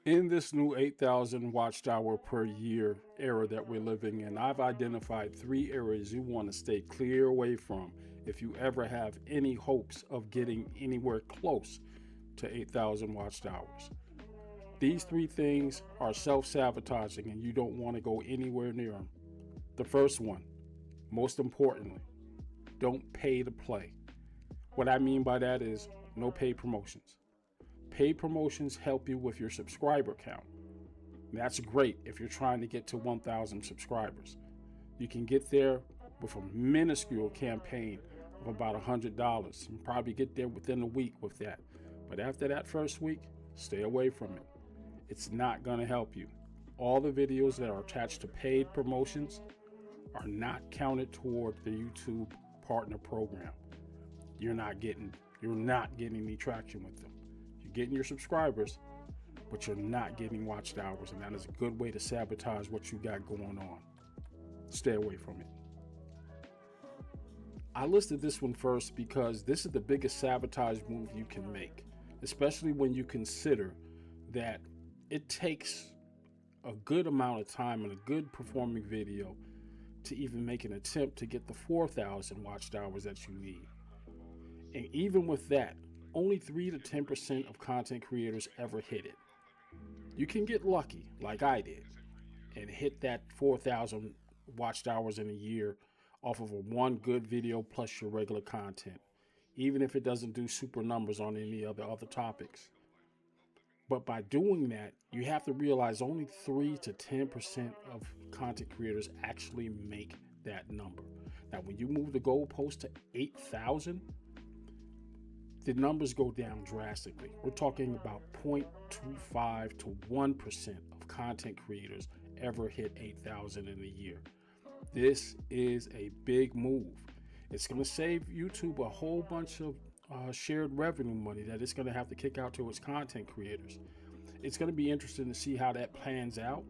In this new 8,000 watchhour per year era that we're living in, I've identified three areas you want to stay clear away from if you ever have any hopes of getting anywhere close to 8,000 watchhours. These three things are self sabotaging and you don't want to go anywhere near them. The first one, most importantly, don't pay to play. What I mean by that is no paid promotions. Paid promotions help you with your subscriber count. That's great if you're trying to get to 1,000 subscribers. You can get there with a minuscule campaign of about $100 and probably get there within a week with that. But after that first week, stay away from it. It's not going to help you. All the videos that are attached to paid promotions are not counted toward the YouTube partner program. You're not getting any traction with them. You're getting your subscribers, but you're not getting watched hours, and that is a good way to sabotage what you got going on. Stay away from it. I listed this one first because this is the biggest sabotage move you can make, especially when you consider that it takes a good amount of time and a good performing video to even make an attempt to get the 4,000 watched hours that you need. And even with that, only 3 to 10% of content creators ever hit it. You can get lucky, like I did, and hit that 4,000 watched hours in a year off of a one good video plus your regular content, even if it doesn't do super numbers on any other topics. But by doing that, you have to realize only 3 to 10% of content creators actually make that number. Now, when you move the goalpost to 8,000, the numbers go down drastically. We're talking about 0.25 to 1% of content creators ever hit 8,000 in a year. This is a big move. It's going to save YouTube a whole bunch of shared revenue money that it's going to have to kick out to its content creators. It's going to be interesting to see how that plans out.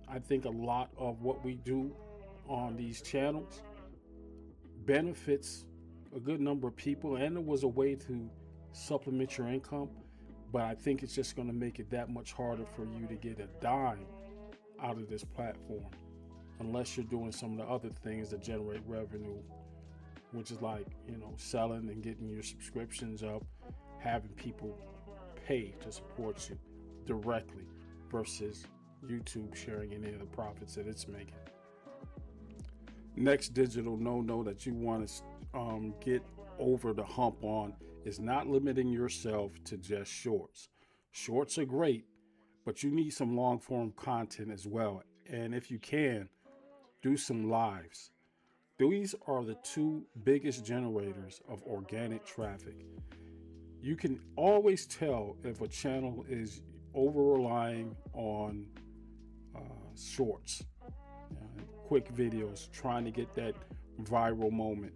I think a lot of what we do on these channels benefits a good number of people, and it was a way to supplement your income. But I think it's just going to make it that much harder for you to get a dime out of this platform unless you're doing some of the other things that generate revenue, which is like, selling and getting your subscriptions up, having people pay to support you directly versus YouTube sharing any of the profits that it's making. Next digital no-no that you want to get over the hump on is not limiting yourself to just shorts. Shorts are great, but you need some long-form content as well. And if you can, do some lives. These are the two biggest generators of organic traffic. You can always tell if a channel is over relying on shorts, quick videos, trying to get that viral moment.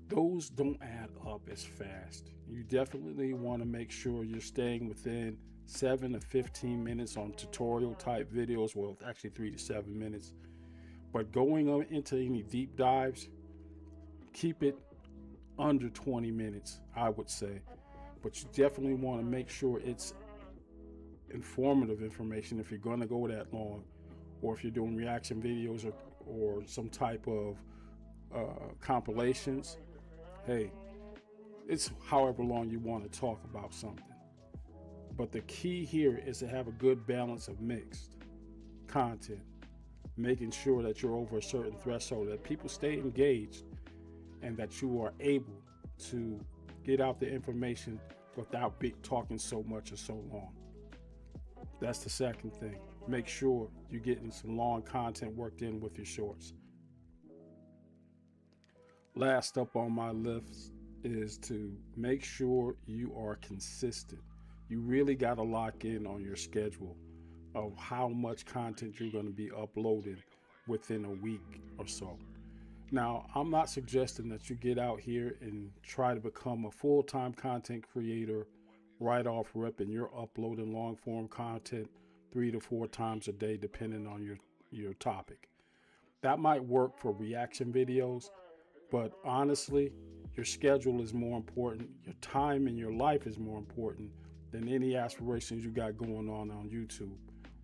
Those don't add up as fast. You definitely want to make sure you're staying within 7 to 15 minutes on tutorial type videos. Well, actually 3 to 7 minutes. But going into any deep dives, keep it under 20 minutes, I would say. But you definitely want to make sure it's informative information if you're going to go that long, or if you're doing reaction videos or some type of compilations. Hey, it's however long you want to talk about something. But the key here is to have a good balance of mixed content, making sure that you're over a certain threshold, that people stay engaged, and that you are able to get out the information without talking so much or so long. That's the second thing. Make sure you're getting some long content worked in with your shorts. Last up on my list is to make sure you are consistent. You really got to lock in on your schedule of how much content you're going to be uploading within a week or so. Now, I'm not suggesting that you get out here and try to become a full-time content creator right off rip and you're uploading long-form content 3 to 4 times a day, depending on your topic. That might work for reaction videos, but honestly, your schedule is more important. Your time and your life is more important than any aspirations you got going on YouTube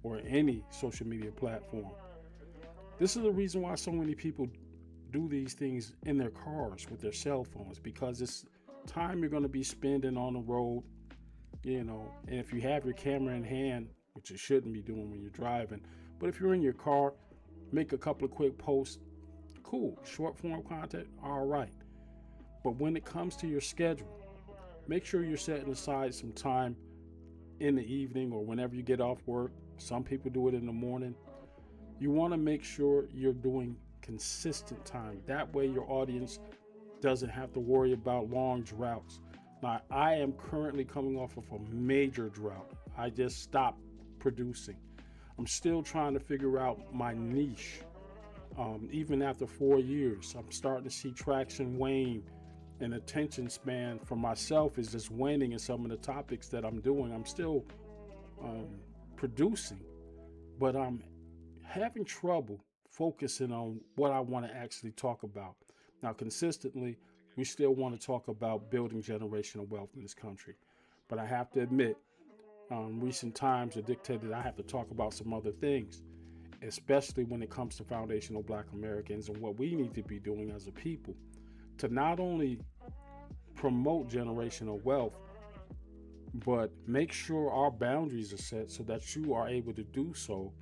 or any social media platform. This is the reason why so many people do these things in their cars with their cell phones, because it's time you're going to be spending on the road, and if you have your camera in hand, which you shouldn't be doing when you're driving, but if you're in your car, make a couple of quick posts, cool, short form content, all right. But when it comes to your schedule, make sure you're setting aside some time in the evening or whenever you get off work. Some people do it in the morning. You want to make sure you're doing consistent time. That way your audience doesn't have to worry about long droughts. Now, I am currently coming off of a major drought. I just stopped producing. I'm still trying to figure out my niche. Even after 4 years, I'm starting to see traction wane, and attention span for myself is just waning in some of the topics that I'm doing. I'm still producing, but I'm having trouble focusing on what I want to actually talk about. Now, consistently, we still want to talk about building generational wealth in this country, but I have to admit, recent times have dictated I have to talk about some other things, especially when it comes to foundational Black Americans and what we need to be doing as a people to not only promote generational wealth, but make sure our boundaries are set so that you are able to do so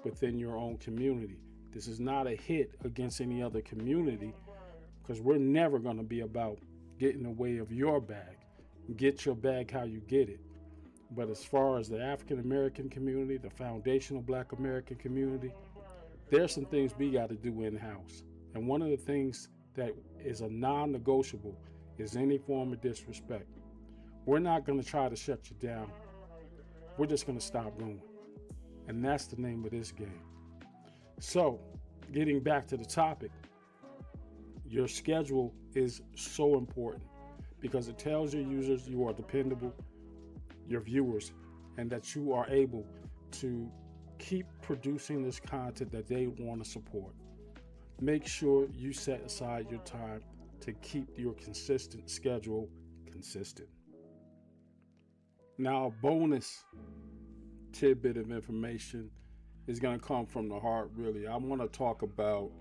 within your own community. This is not a hit against any other community, because we're never going to be about getting in the way of your bag. Get your bag how you get it. But as far as the African American community, the foundational Black American community, there's some things we got to do in-house. And one of the things that is a non-negotiable is any form of disrespect. We're not going to try to shut you down. We're just going to stop going. And that's the name of this game. So, getting back to the topic, your schedule is so important because it tells your users you are dependable, your viewers, and that you are able to keep producing this content that they want to support. Make sure you set aside your time to keep your consistent schedule consistent. Now, a bonus tidbit of information is going to come from the heart, really. I want to talk about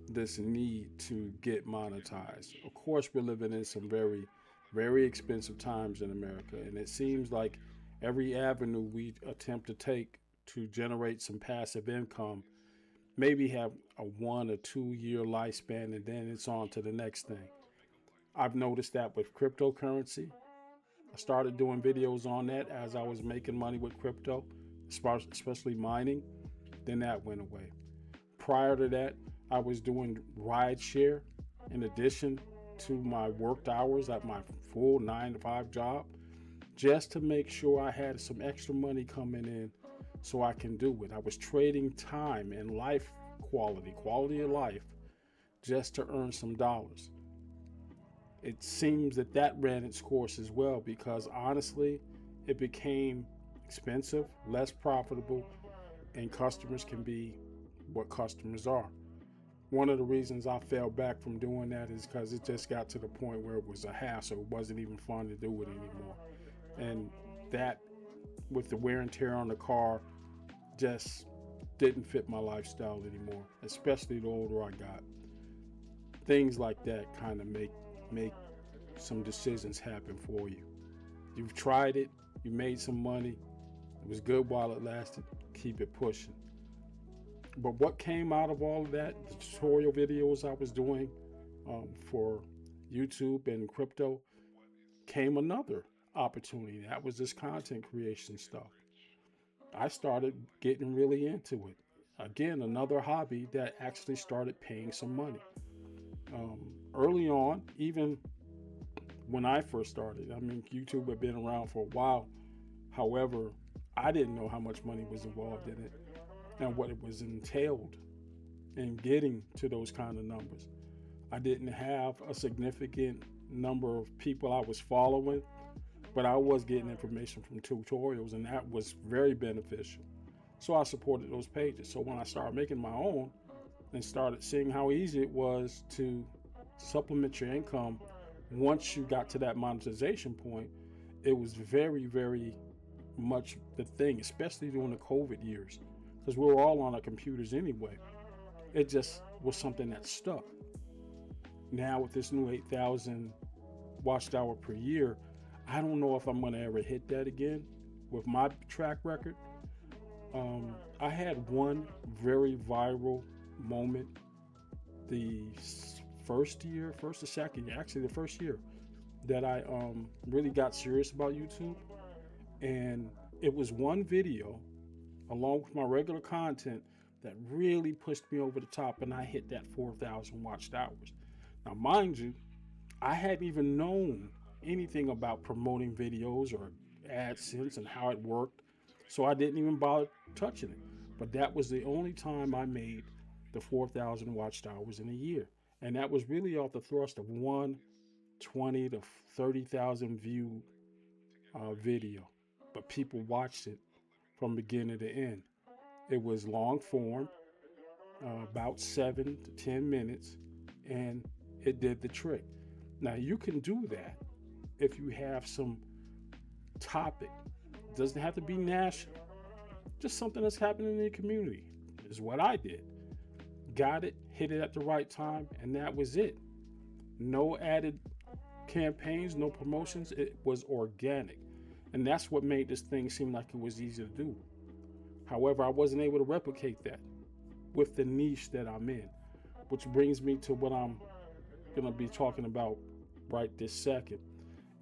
this need to get monetized. Of course, we're living in some very, very expensive times in America, and it seems like every avenue we attempt to take to generate some passive income maybe have a 1 or 2 year lifespan, and then it's on to the next thing. I've noticed that with cryptocurrency. I started doing videos on that as I was making money with crypto, especially mining. Then that went away. Prior to that, I was doing rideshare in addition to my worked hours at my full 9-to-5 job, just to make sure I had some extra money coming in so I can do it. I was trading time and life quality of life, just to earn some dollars. It seems that ran its course as well, because honestly, it became expensive, less profitable, and customers can be what customers are. One of the reasons I fell back from doing that is because it just got to the point where it was a hassle. It wasn't even fun to do it anymore. And that, with the wear and tear on the car, just didn't fit my lifestyle anymore, especially the older I got. Things like that kind of make some decisions happen for you. You've tried it, you made some money, it was good while it lasted, keep it pushing. But what came out of all of that, the tutorial videos I was doing for YouTube and crypto, came another opportunity. That was this content creation stuff. I started getting really into it. Again, another hobby that actually started paying some money. Early on, even when I first started, I mean, YouTube had been around for a while. However, I didn't know how much money was involved in it and what it was entailed in getting to those kind of numbers. I didn't have a significant number of people I was following, but I was getting information from tutorials, and that was very beneficial. So I supported those pages. So when I started making my own and started seeing how easy it was to supplement your income once you got to that monetization point, it was very, very much the thing, especially during the COVID years, because we were all on our computers anyway. It just was something that stuck. Now with this new 8,000 watched hour per year, I don't know if I'm going to ever hit that again with my track record. I had one very viral moment the first or second year, actually the first year that I really got serious about YouTube. And it was one video along with my regular content that really pushed me over the top, and I hit that 4,000 watched hours. Now, mind you, I hadn't even known anything about promoting videos or AdSense and how it worked, so I didn't even bother touching it. But that was the only time I made the 4,000 watched hours in a year. And that was really off the thrust of one 20 to 30,000 view video. But people watched it from beginning to end. It was long form, about 7 to 10 minutes, and it did the trick. Now, you can do that if you have some topic. It doesn't have to be national, just something that's happening in your community, is what I did. Got it, hit it at the right time, and that was it. No added campaigns, no promotions. It was organic. And that's what made this thing seem like it was easy to do. However, I wasn't able to replicate that with the niche that I'm in, which brings me to what I'm going to be talking about right this second.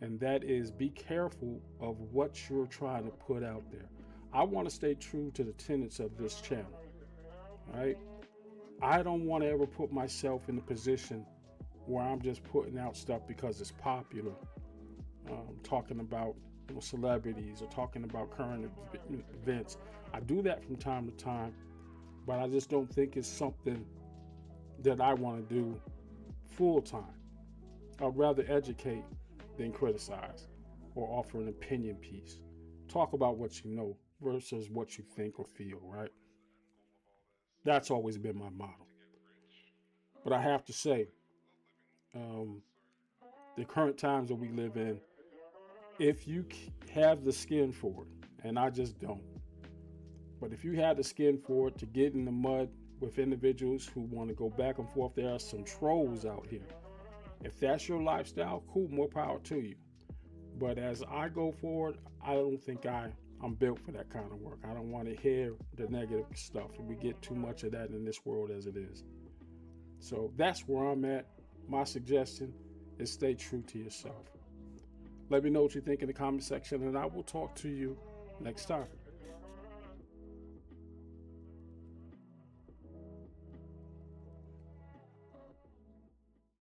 And that is, be careful of what you're trying to put out there. I want to stay true to the tenets of this channel, right? I don't want to ever put myself in a position where I'm just putting out stuff because it's popular, talking about celebrities or talking about current events. I do that from time to time, but I just don't think it's something that I want to do full time. I'd rather educate than criticize or offer an opinion piece. Talk about what you know versus what you think or feel, right? That's always been my motto. But I have to say, the current times that we live in, if you have the skin for it, and I just don't, but if you have the skin for it to get in the mud with individuals who want to go back and forth, there are some trolls out here. If that's your lifestyle, cool, more power to you. But as I go forward, I don't think I'm built for that kind of work. I don't want to hear the negative stuff. We get too much of that in this world as it is. So that's where I'm at. My suggestion is stay true to yourself. Let me know what you think in the comment section, and I will talk to you next time.